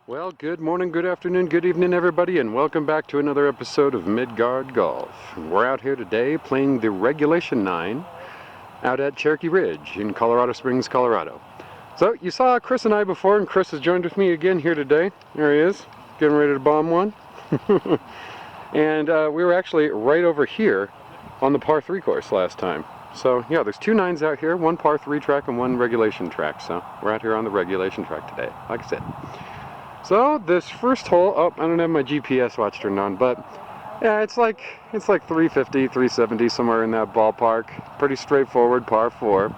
Well, good morning, good afternoon, good evening, everybody, and welcome back to another episode of Midgard Golf. We're out here today playing the Regulation 9 out at Cherokee Ridge in Colorado Springs, Colorado. So, you saw Chris and I before, and Chris has joined with me again here today. There he is, getting ready to bomb one. And we were actually right over here on the par 3 course last time. So, yeah, there's two 9s out here, one par 3 track and one regulation track. So, we're out here on the regulation track today, like I said. So this first hole, I don't have my GPS watch turned on, but yeah, it's like 350, 370, somewhere in that ballpark. Pretty straightforward, par 4.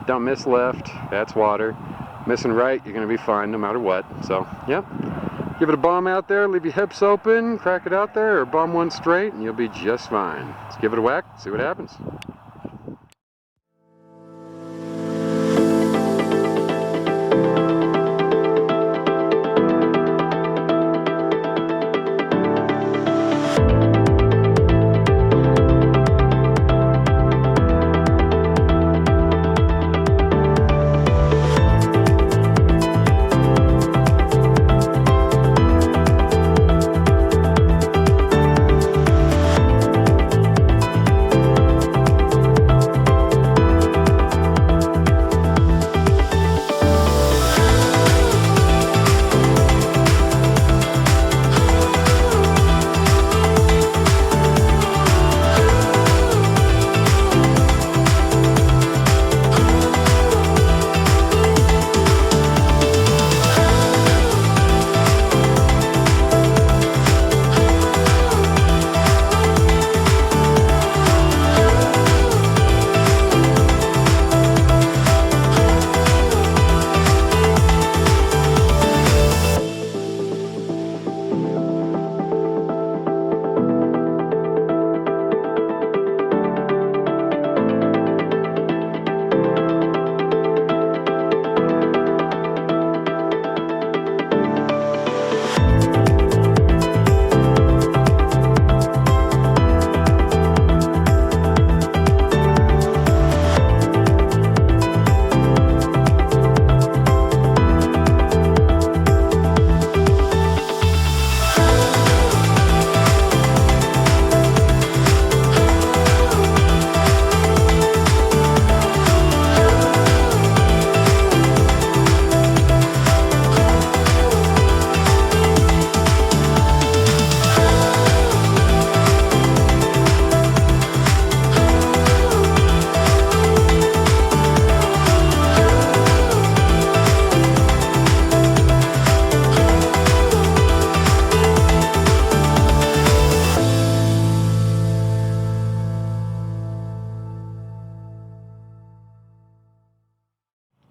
Don't miss left, that's water. Missing right, you're gonna be fine no matter what. So, yep. Give it a bomb out there, leave your hips open, crack it out there, or bomb one straight, and you'll be just fine. Let's give it a whack, see what happens.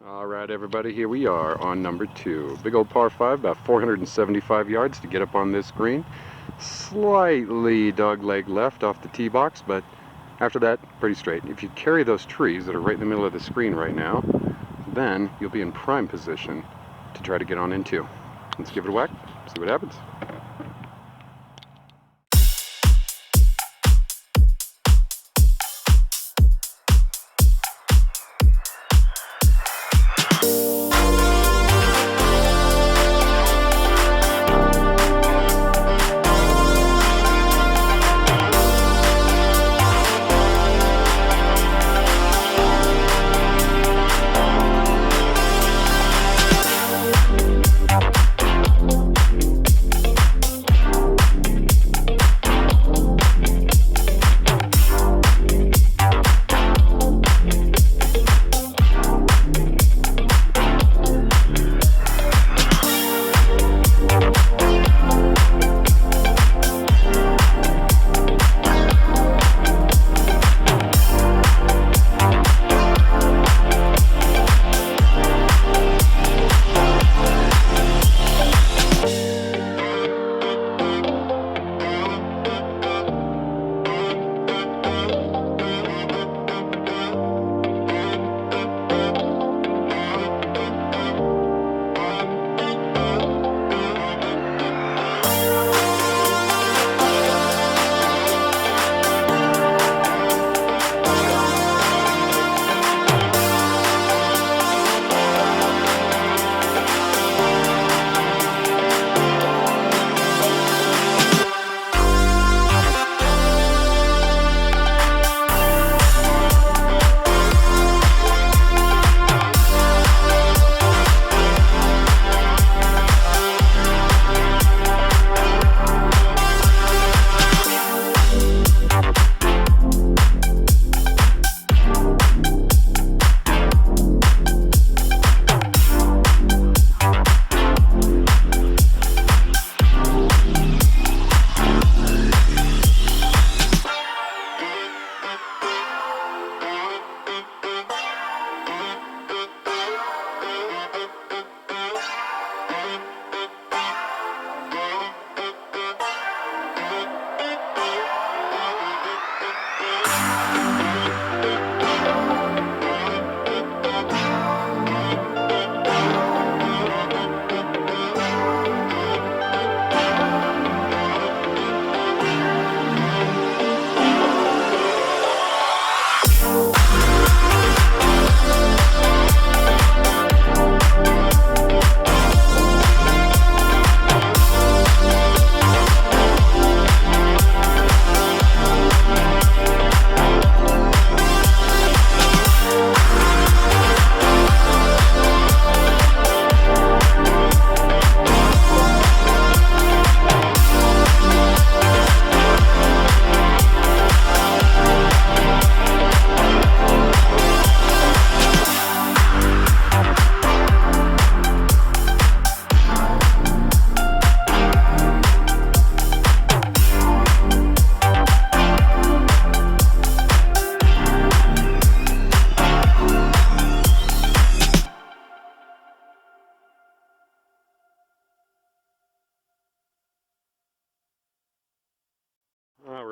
Alright everybody, here we are on number 2. Big old par 5, about 475 yards to get up on this green. Slightly dogleg left off the tee box, but after that, pretty straight. If you carry those trees that are right in the middle of the screen right now, then you'll be in prime position to try to get on into. Let's give it a whack, see what happens.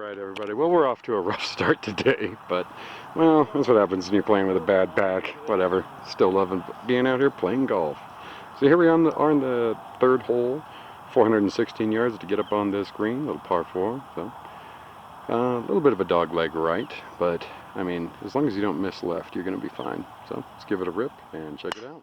Alright everybody, well we're off to a rough start today, but well, that's what happens when you're playing with a bad pack. Whatever, still loving being out here playing golf. So here we are on the third hole, 416 yards to get up on this green, little par 4. So a little bit of a dog leg right, but I mean, as long as you don't miss left, you're going to be fine. So let's give it a rip and check it out.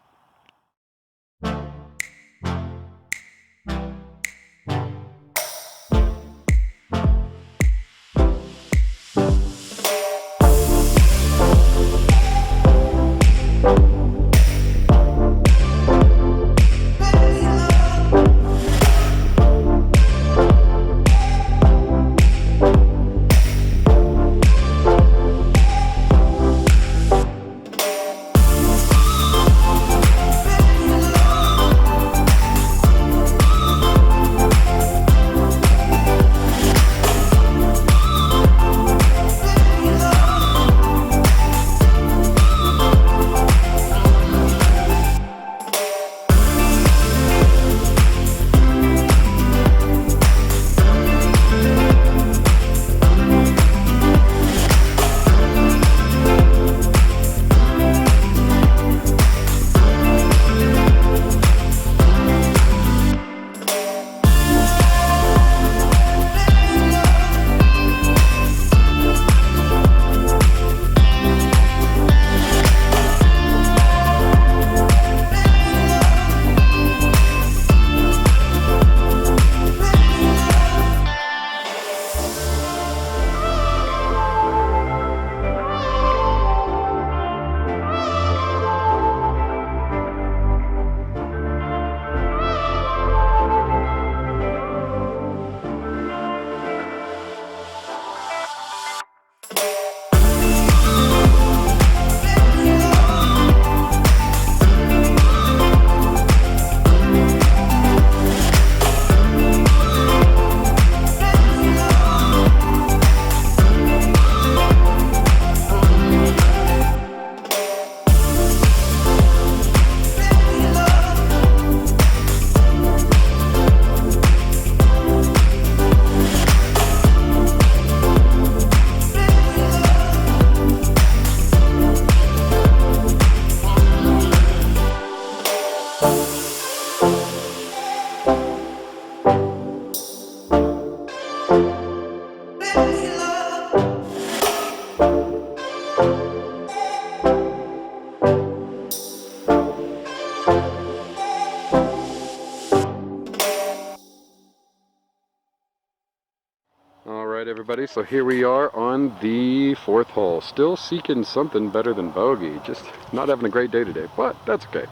Alright everybody, so here we are on the fourth hole. Still seeking something better than bogey. Just not having a great day today, but that's okay.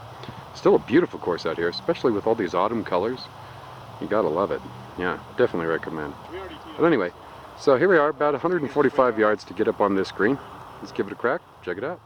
Still a beautiful course out here, especially with all these autumn colors. You gotta love it. Yeah, definitely recommend. But anyway, so here we are, about 145 yards to get up on this green. Let's give it a crack, check it out.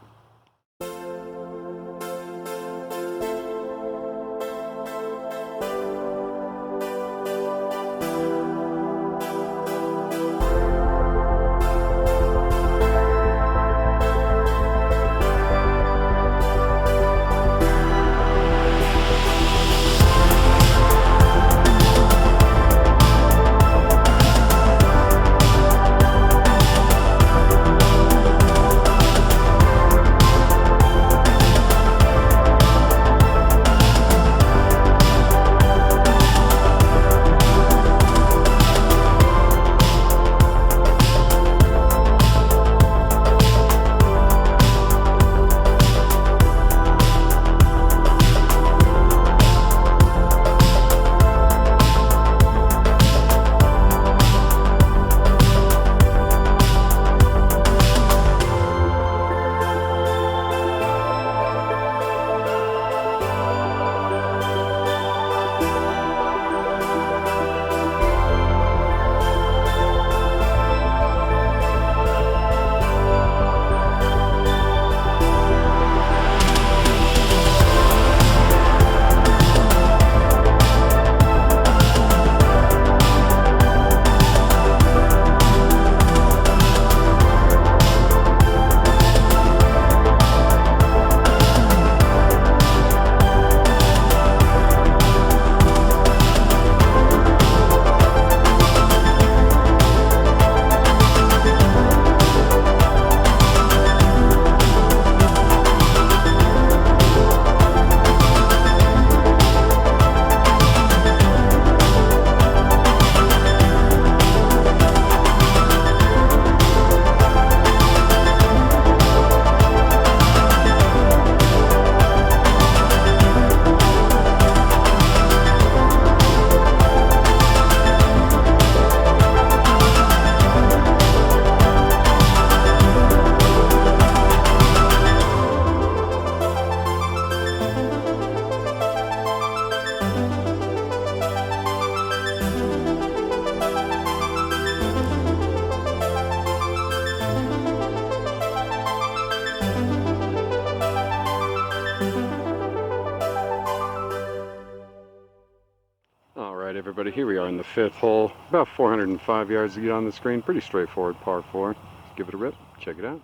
Alright everybody, here we are in the 5th hole. About 405 yards to get on the screen. Pretty straightforward par 4. Let's give it a rip. Check it out.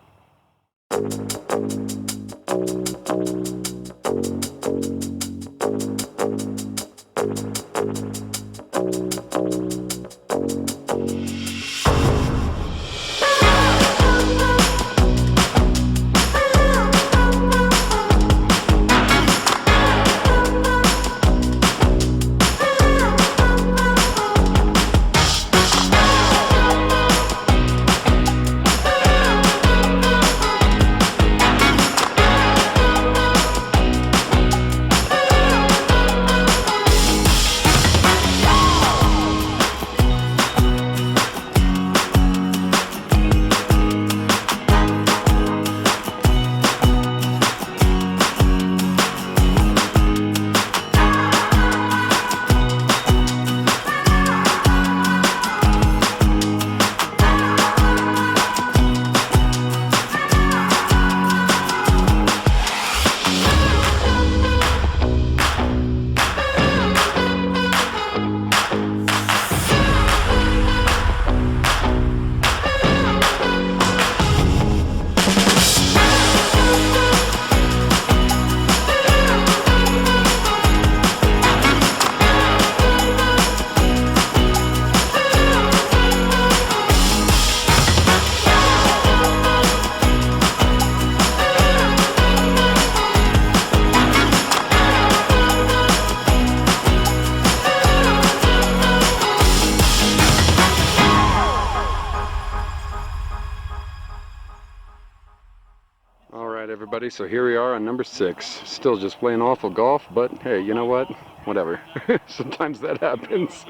Alright everybody, so here we are on number 6. Still just playing awful golf, but hey, you know what? Whatever. Sometimes that happens.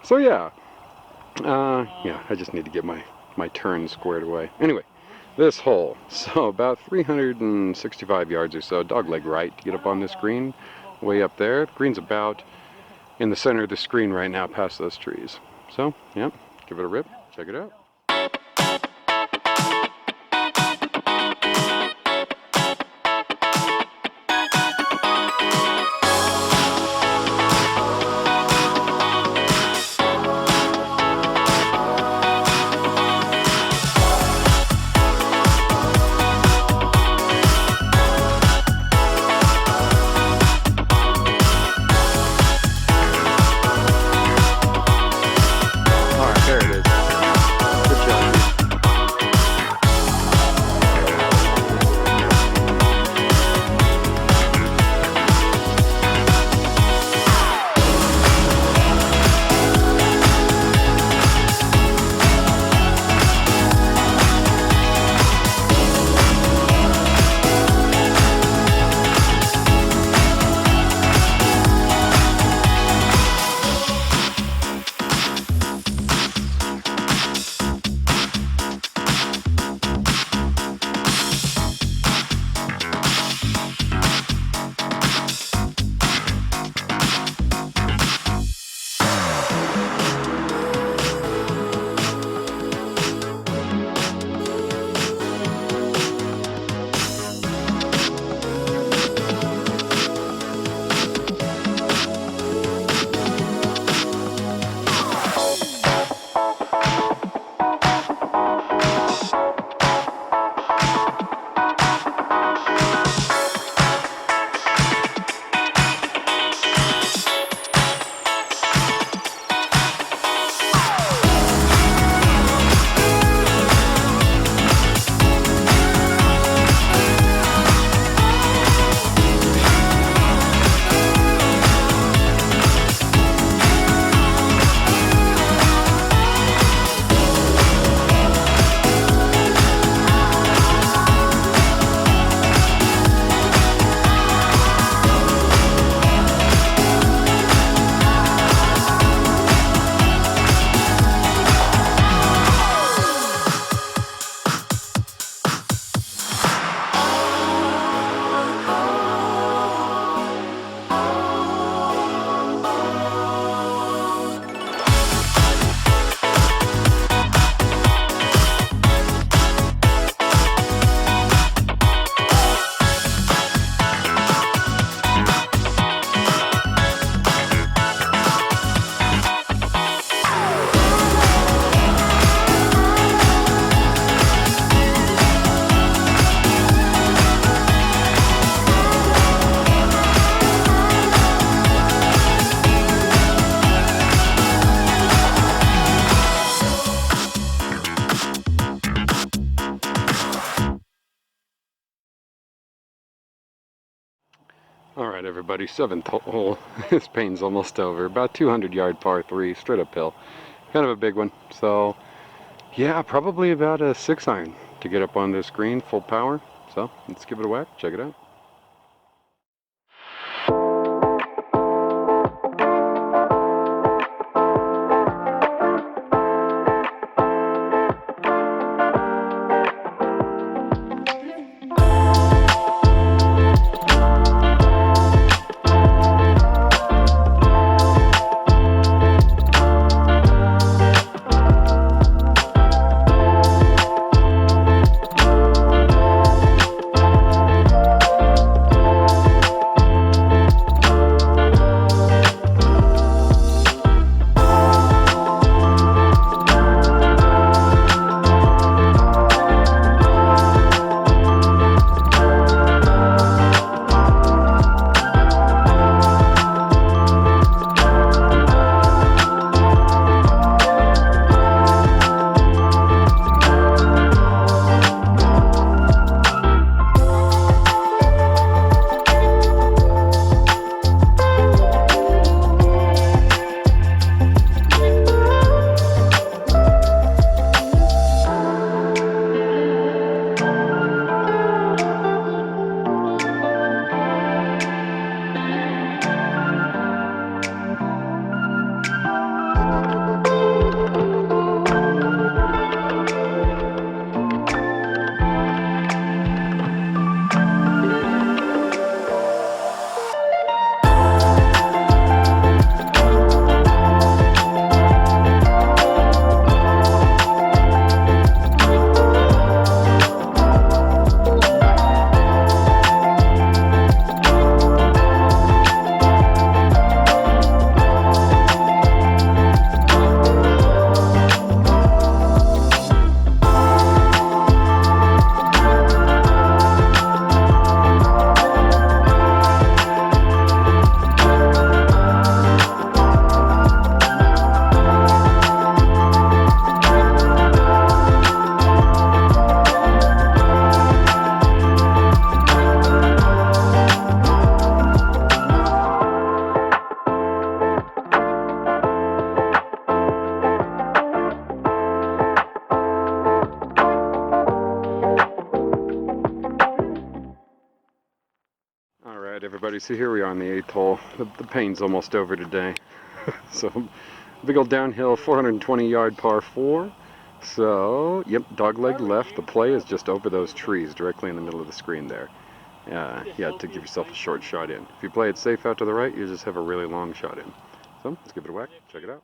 So yeah. I just need to get my turn squared away. Anyway, this hole. So about 365 yards or so, dogleg right to get up on this green. Way up there. Green's about in the center of the screen right now past those trees. So, yeah, give it a rip. Check it out. There it is. Alright everybody, 7th hole. This pain's almost over. About 200-yard par 3, straight uphill. Kind of a big one. So, yeah, probably about a 6-iron to get up on this green, full power. So, let's give it a whack, check it out. Alright everybody, so here we are on the 8th hole. The pain's almost over today. So, big old downhill, 420-yard par 4. So, yep, dogleg left. The play is just over those trees, directly in the middle of the screen there. Yeah, to give yourself a short shot in. If you play it safe out to the right, you just have a really long shot in. So, let's give it a whack. Check it out.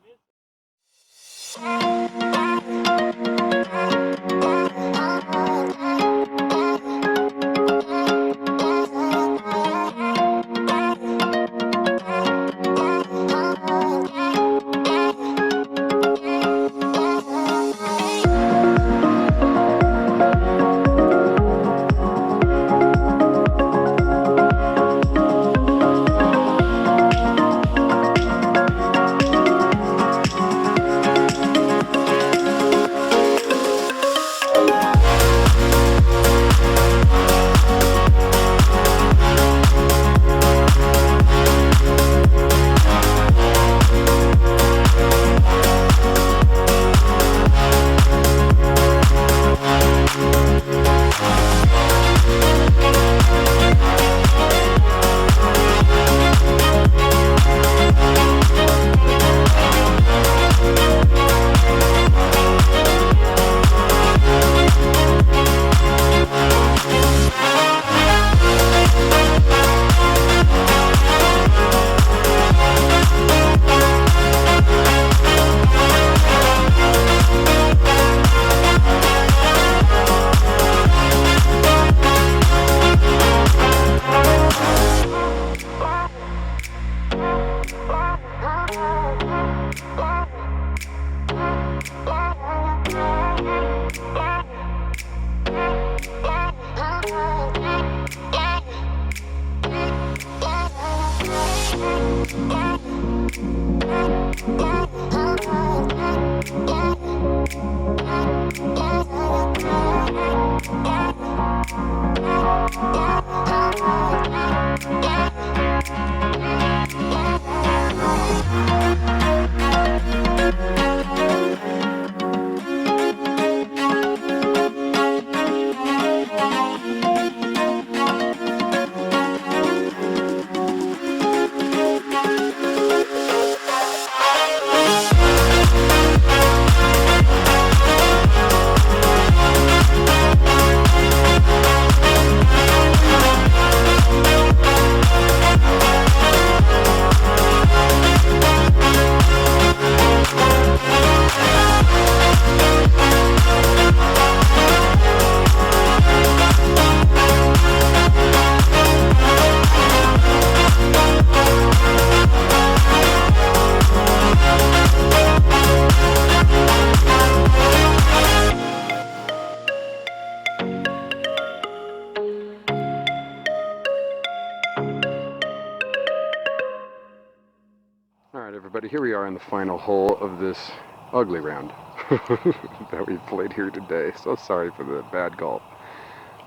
everybody, here we are in the final hole of this ugly round that we played here today. So sorry for the bad golf.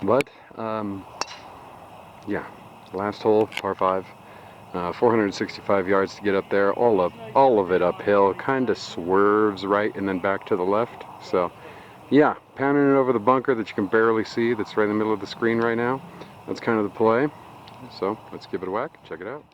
But, yeah, last hole, par 5. 465 yards to get up there, all of it uphill, kind of swerves right and then back to the left. So, yeah, pounding it over the bunker that you can barely see, that's right in the middle of the screen right now. That's kind of the play. So, let's give it a whack, check it out.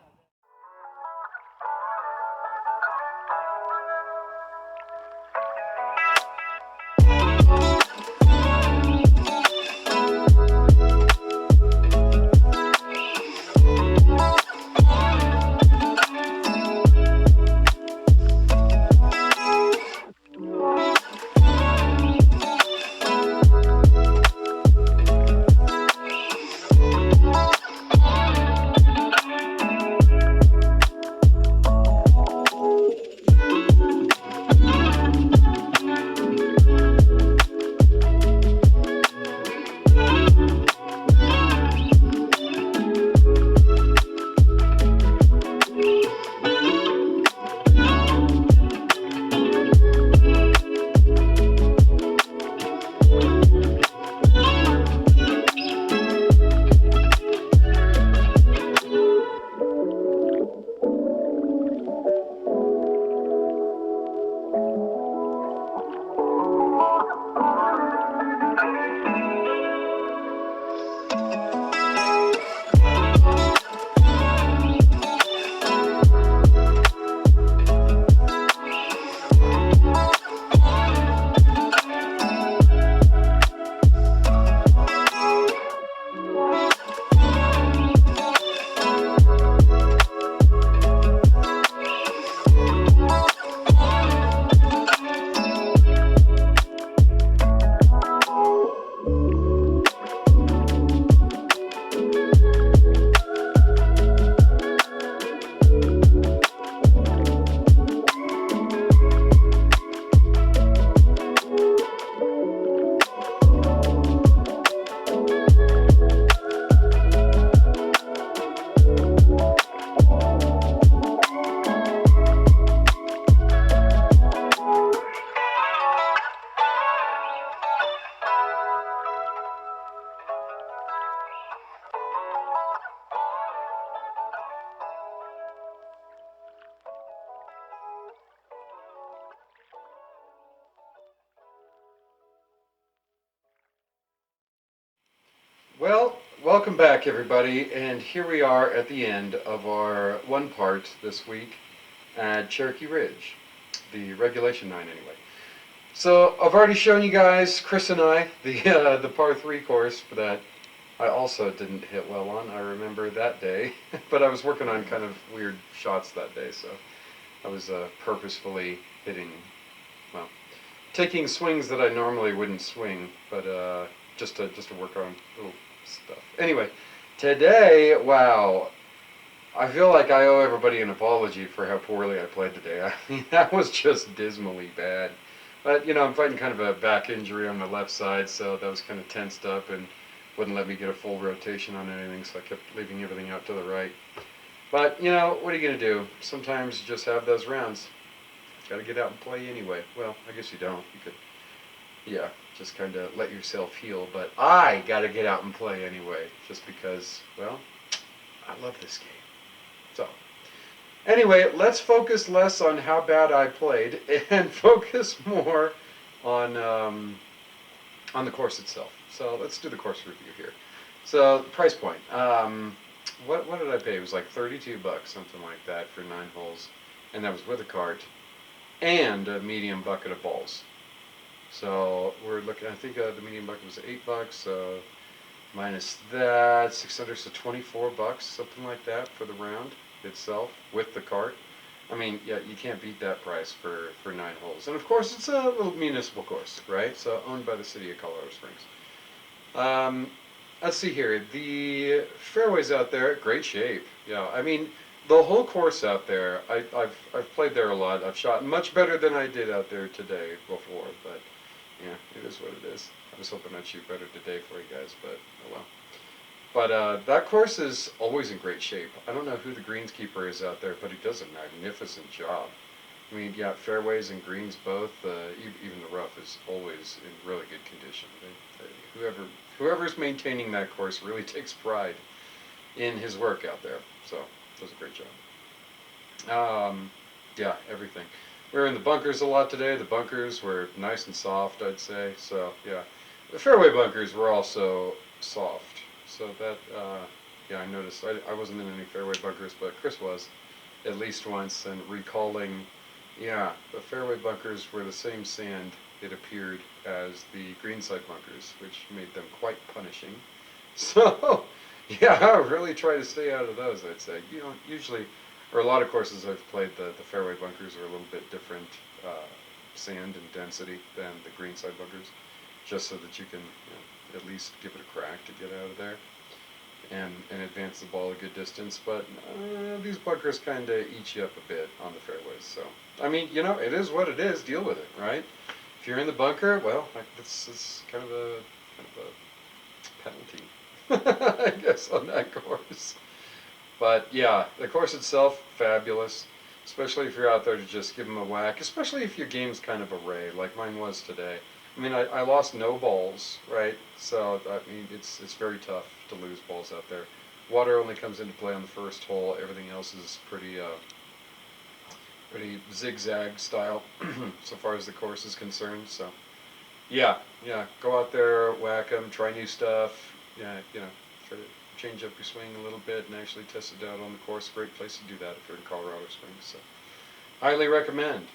Well, welcome back everybody, and here we are at the end of our one part this week at Cherokee Ridge, the regulation 9 anyway. So I've already shown you guys, Chris and I, the par 3 course that I also didn't hit well on. I remember that day, but I was working on kind of weird shots that day, so I was purposefully hitting, well, taking swings that I normally wouldn't swing, but just to work on little stuff. Anyway, today, wow, I feel like I owe everybody an apology for how poorly I played today. I mean, that was just dismally bad. But, you know, I'm fighting kind of a back injury on the left side, so that was kind of tensed up and wouldn't let me get a full rotation on anything, so I kept leaving everything out to the right. But, you know, what are you going to do? Sometimes you just have those rounds. Got to get out and play anyway. Well, I guess you don't. You could, yeah, just kind of let yourself heal. But I got to get out and play anyway, just because, well, I love this game. So, anyway, let's focus less on how bad I played and focus more on the course itself. So let's do the course review here. So, price point. What did I pay? It was like $32, something like that, for 9 holes, and that was with a cart and a medium bucket of balls. So we're looking, I think the medium bucket was $8, so minus that, 600, so $24, something like that for the round itself with the cart. I mean, yeah, you can't beat that price for 9 holes. And of course, it's a little municipal course, right? So owned by the city of Colorado Springs. Let's see here. The fairways out there, great shape. Yeah, I mean, the whole course out there, I've played there a lot. I've shot much better than I did out there today before, but yeah, it is what it is. I was hoping I'd shoot better today for you guys, but oh well. But that course is always in great shape. I don't know who the greenskeeper is out there, but he does a magnificent job. I mean, yeah, fairways and greens both. Even the rough is always in really good condition. Whoever's maintaining that course really takes pride in his work out there. So does a great job. Yeah, everything. We were in the bunkers a lot today. The bunkers were nice and soft, I'd say. So yeah, the fairway bunkers were also soft. So that yeah, I noticed. I wasn't in any fairway bunkers, but Chris was at least once, and recalling, yeah, the fairway bunkers were the same sand, it appeared, as the greenside bunkers, which made them quite punishing. So, yeah, really try to stay out of those, I'd say. You know, usually, or a lot of courses I've played, the fairway bunkers are a little bit different sand and density than the greenside bunkers, just so that you can, at least give it a crack to get out of there and advance the ball a good distance. But these bunkers kind of eat you up a bit on the fairways. So, I mean, it is what it is. Deal with it, right? If you're in the bunker, well, it's kind of a penalty, I guess, on that course. But yeah, the course itself, fabulous. Especially if you're out there to just give them a whack. Especially if your game's kind of array, like mine was today. I mean, I lost no balls, right? So, I mean, it's very tough to lose balls out there. Water only comes into play on the first hole. Everything else is pretty zigzag style, so far as the course is concerned. So, yeah, go out there, whack them, try new stuff. Yeah, try to change up your swing a little bit and actually test it out on the course. Great place to do that if you're in Colorado Springs. So, highly recommend.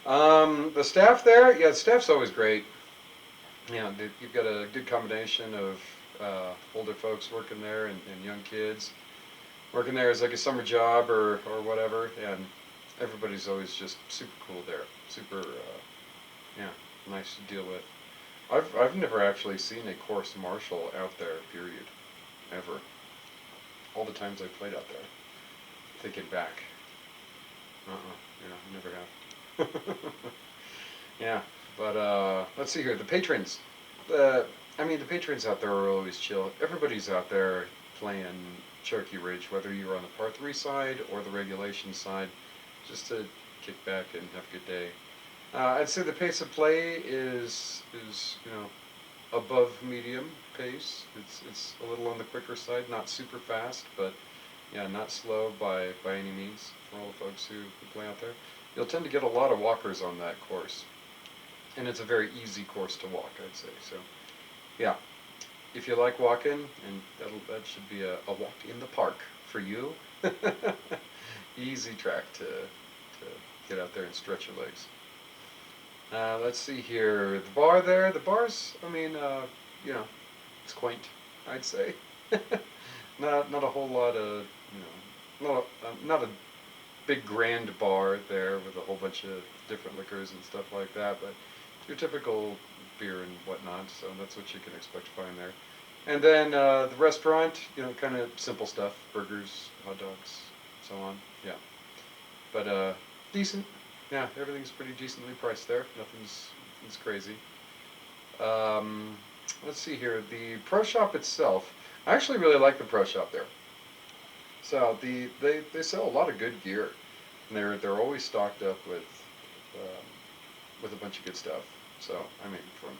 The staff there, yeah, the staff's always great. Yeah, you've got a good combination of older folks working there and young kids working there as like a summer job or whatever, and everybody's always just super cool there. Super, yeah, nice to deal with. I've never actually seen a course marshal out there, period, ever. All the times I played out there. Thinking back, never have. Yeah, but let's see here. The patrons. The patrons out there are always chill. Everybody's out there playing Cherokee Ridge, whether you're on the par 3 side or the regulation side, just to kick back and have a good day. I'd say the pace of play is above medium pace. It's a little on the quicker side, not super fast, but yeah, not slow by any means for all the folks who play out there. You'll tend to get a lot of walkers on that course, and it's a very easy course to walk, I'd say. So, yeah, if you like walking, and that should be a walk in the park for you. Easy track to get out there and stretch your legs. Let's see here. The bar there, the bar's, it's quaint, I'd say. Not a whole lot of, not a big grand bar there with a whole bunch of different liquors and stuff like that, but your typical beer and whatnot, so that's what you can expect to find there. And then the restaurant, kind of simple stuff, burgers, hot dogs, so on, yeah. But decent, yeah, everything's pretty decently priced there, nothing's crazy. Let's see here, the pro shop itself, I actually really like the pro shop there. So they sell a lot of good gear, and they're always stocked up with a bunch of good stuff. So from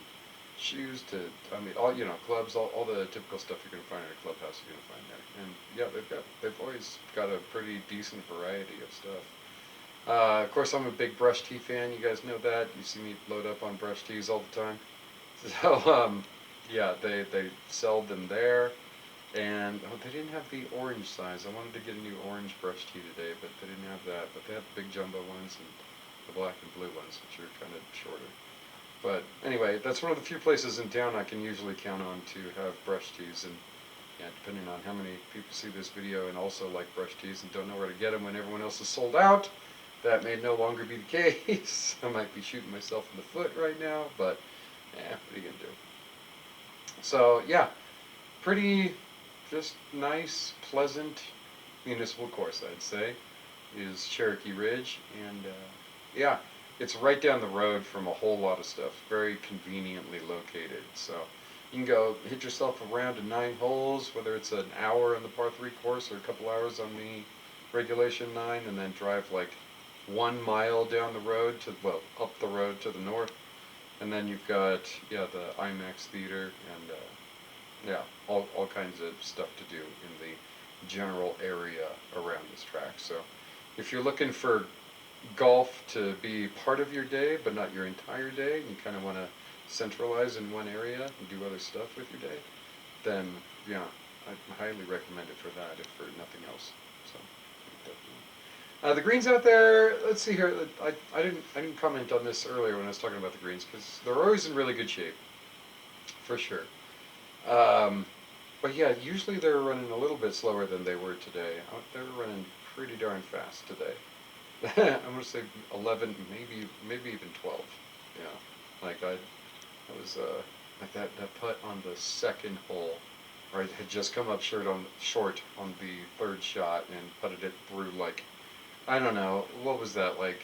shoes to all clubs, all the typical stuff you're gonna find at a clubhouse you're gonna find there. And yeah, they've always got a pretty decent variety of stuff. Of course, I'm a big brush tee fan. You guys know that. You see me load up on brush tees all the time. So yeah, they sell them there. And they didn't have the orange size. I wanted to get a new orange brush tee today, but they didn't have that. But they have the big jumbo ones and the black and blue ones, which are kind of shorter. But anyway, that's one of the few places in town I can usually count on to have brush tees. And yeah, depending on how many people see this video and also like brush tees and don't know where to get them when everyone else is sold out, that may no longer be the case. I might be shooting myself in the foot right now, but what are you gonna do? So yeah, pretty just nice, pleasant municipal course, I'd say, is Cherokee Ridge, and yeah, it's right down the road from a whole lot of stuff, very conveniently located. So you can go hit yourself a round of 9 holes, whether it's an hour on the par 3 course or a couple hours on the regulation 9, and then drive like 1 mile down the road to, well, up the road to the north. And then you've got, yeah, the IMAX theater and, yeah, all kinds of stuff to do in the general area around this track. So if you're looking for golf to be part of your day, but not your entire day, and you kind of want to centralize in one area and do other stuff with your day, then yeah, I highly recommend it for that, if for nothing else. So definitely. The greens out there. Let's see here. I didn't comment on this earlier when I was talking about the greens because they're always in really good shape, for sure. Um, but yeah, usually they're running a little bit slower than they were today. They were running pretty darn fast today. I'm gonna say 11, maybe even 12. Yeah, like I was like that putt on the second hole, right? Had just come up short on the third shot and putted it through like, I don't know, what was that, like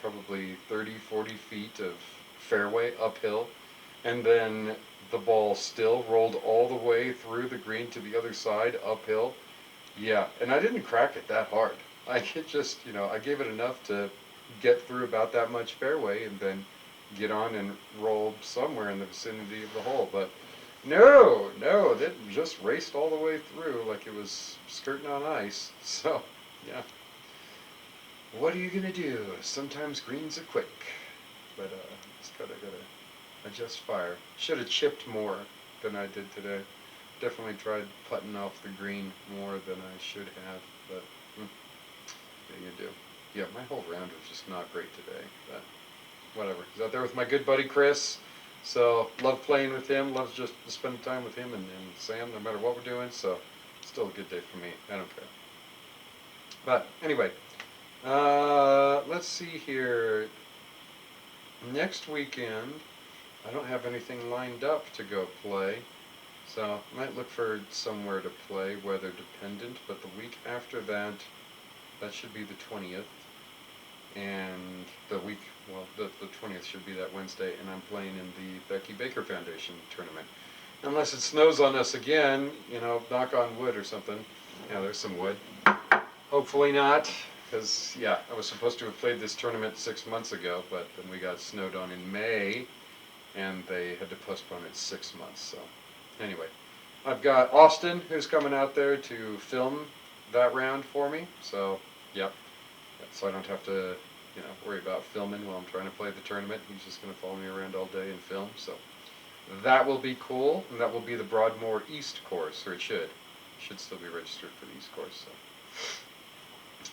probably 30, 40 feet of fairway uphill, and then the ball still rolled all the way through the green to the other side uphill. Yeah, and I didn't crack it that hard. I could just, I gave it enough to get through about that much fairway and then get on and roll somewhere in the vicinity of the hole. But no, it just raced all the way through like it was skirting on ice. So, yeah. What are you gonna do? Sometimes greens are quick, but just gotta adjust fire. Should have chipped more than I did today. Definitely tried putting off the green more than I should have, but what are you gonna do? Yeah, my whole round was just not great today, but whatever. I was out there with my good buddy Chris, so love playing with him, love just spending time with him and Sam, no matter what we're doing, so still a good day for me. I don't care. But anyway, let's see here. Next weekend, I don't have anything lined up to go play, so I might look for somewhere to play, weather dependent, but the week after that, that should be the 20th, and the 20th should be that Wednesday, and I'm playing in the Becky Baker Foundation tournament. Unless it snows on us again, knock on wood or something. Yeah, there's some wood. Hopefully not, because, yeah, I was supposed to have played this tournament 6 months ago, but then we got snowed on in May, and they had to postpone it 6 months, so anyway. I've got Austin, who's coming out there to film that round for me, so, yep. So I don't have to, worry about filming while I'm trying to play the tournament. He's just going to follow me around all day and film, so that will be cool, and that will be the Broadmoor East course, or it should still be registered for the East course, so.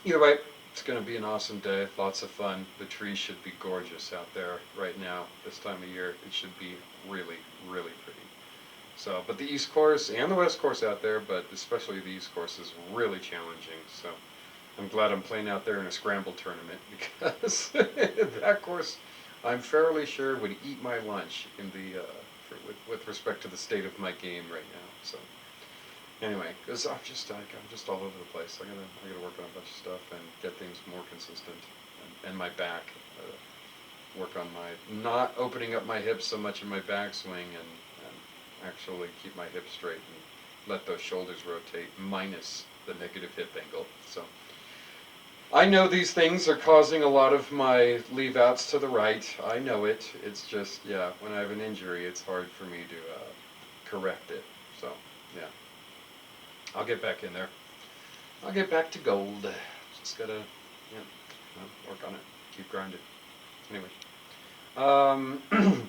Either way, it's going to be an awesome day, lots of fun. The trees should be gorgeous out there right now, this time of year. It should be really, really pretty. So, but the East course and the West course out there, but especially the East course is really challenging. So I'm glad I'm playing out there in a scramble tournament because that course, I'm fairly sure, would eat my lunch in the with respect to the state of my game right now. So anyway, because I'm just all over the place. I gotta work on a bunch of stuff and get things more consistent, and my back. Work on my not opening up my hips so much in my backswing and actually keep my hips straight and let those shoulders rotate minus the negative hip angle. So I know these things are causing a lot of my leave outs to the right. I know it. It's just, yeah, when I have an injury, it's hard for me to correct it. So, yeah. I'll get back in there. I'll get back to gold. Just gotta, work on it. Keep grinding. Anyway.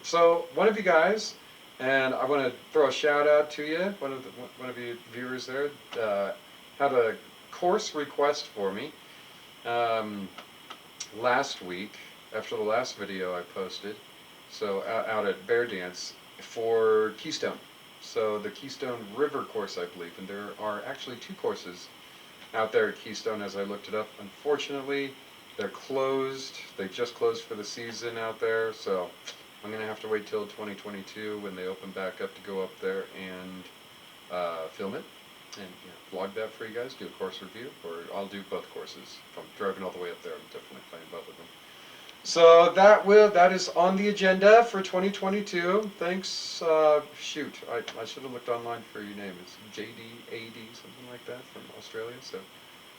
So one of you guys, and I want to throw a shout out to you, one of you viewers there, had a course request for me last week after the last video I posted, so out at Bear Dance for Keystone. So the Keystone River course, I believe, and there are actually 2 courses out there at Keystone as I looked it up. Unfortunately, they're closed. They just closed for the season out there, so I'm going to have to wait till 2022 when they open back up to go up there and film it and vlog that for you guys, do a course review, or I'll do both courses. If I'm driving all the way up there, I'm definitely playing both of them. So that is on the agenda for 2022. Thanks. Shoot, I should have looked online for your name. It's JDAD, something like that, from Australia. So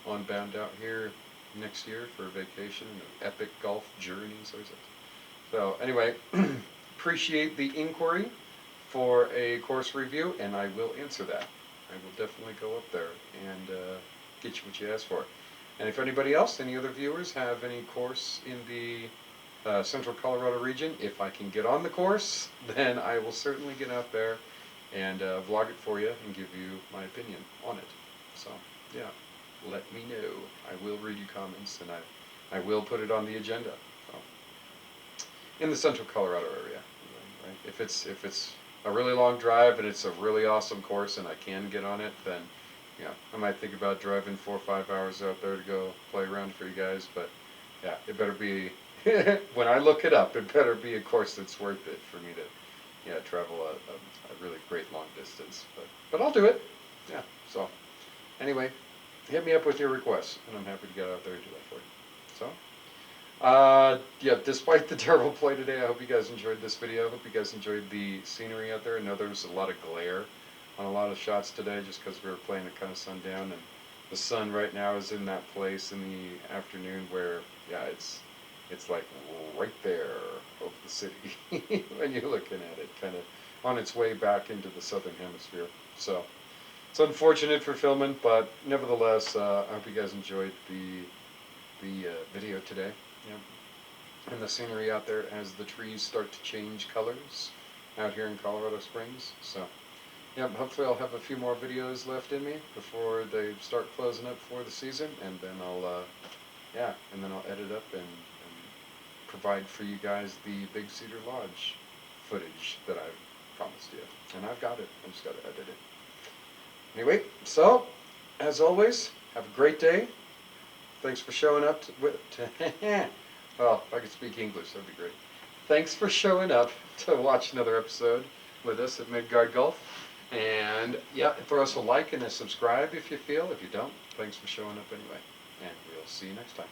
on bound out here. next year for a vacation, an epic golf journey. So anyway, appreciate the inquiry for a course review, and I will answer that. I will definitely go up there and get you what you asked for. And if anybody else, any other viewers, have any course in the central Colorado region, if I can get on the course, then I will certainly get out there and vlog it for you and give you my opinion on it. So, yeah, let me know. I will read your comments, and I will put it on the agenda. So, in the central Colorado area, right? If it's a really long drive and it's a really awesome course and I can get on it, then yeah, I might think about driving 4 or 5 hours out there to go play around for you guys. But yeah, it better be when I look it up, it better be a course that's worth it for me to travel a really great long distance. But I'll do it. Yeah. So anyway, hit me up with your requests, and I'm happy to get out there and do that for you. So. Yeah, despite the terrible play today, I hope you guys enjoyed this video. I hope you guys enjoyed the scenery out there. I know there was a lot of glare on a lot of shots today just because we were playing at kind of sundown, and the sun right now is in that place in the afternoon where, yeah, it's like right there over the city when you're looking at it, kind of on its way back into the southern hemisphere. So it's unfortunate for filming, but nevertheless, I hope you guys enjoyed the video today. Yeah. And the scenery out there as the trees start to change colors out here in Colorado Springs. So, yeah, hopefully I'll have a few more videos left in me before they start closing up for the season, and then I'll edit up and provide for you guys the Big Cedar Lodge footage that I've promised you. And I've got it. I just got to edit it. Anyway, so as always, have a great day. Thanks for showing up well, if I could speak English, that'd be great. Thanks for showing up to watch another episode with us at Midgard Golf. And yeah, throw us a like and a subscribe if you feel. If you don't, thanks for showing up anyway. And we'll see you next time.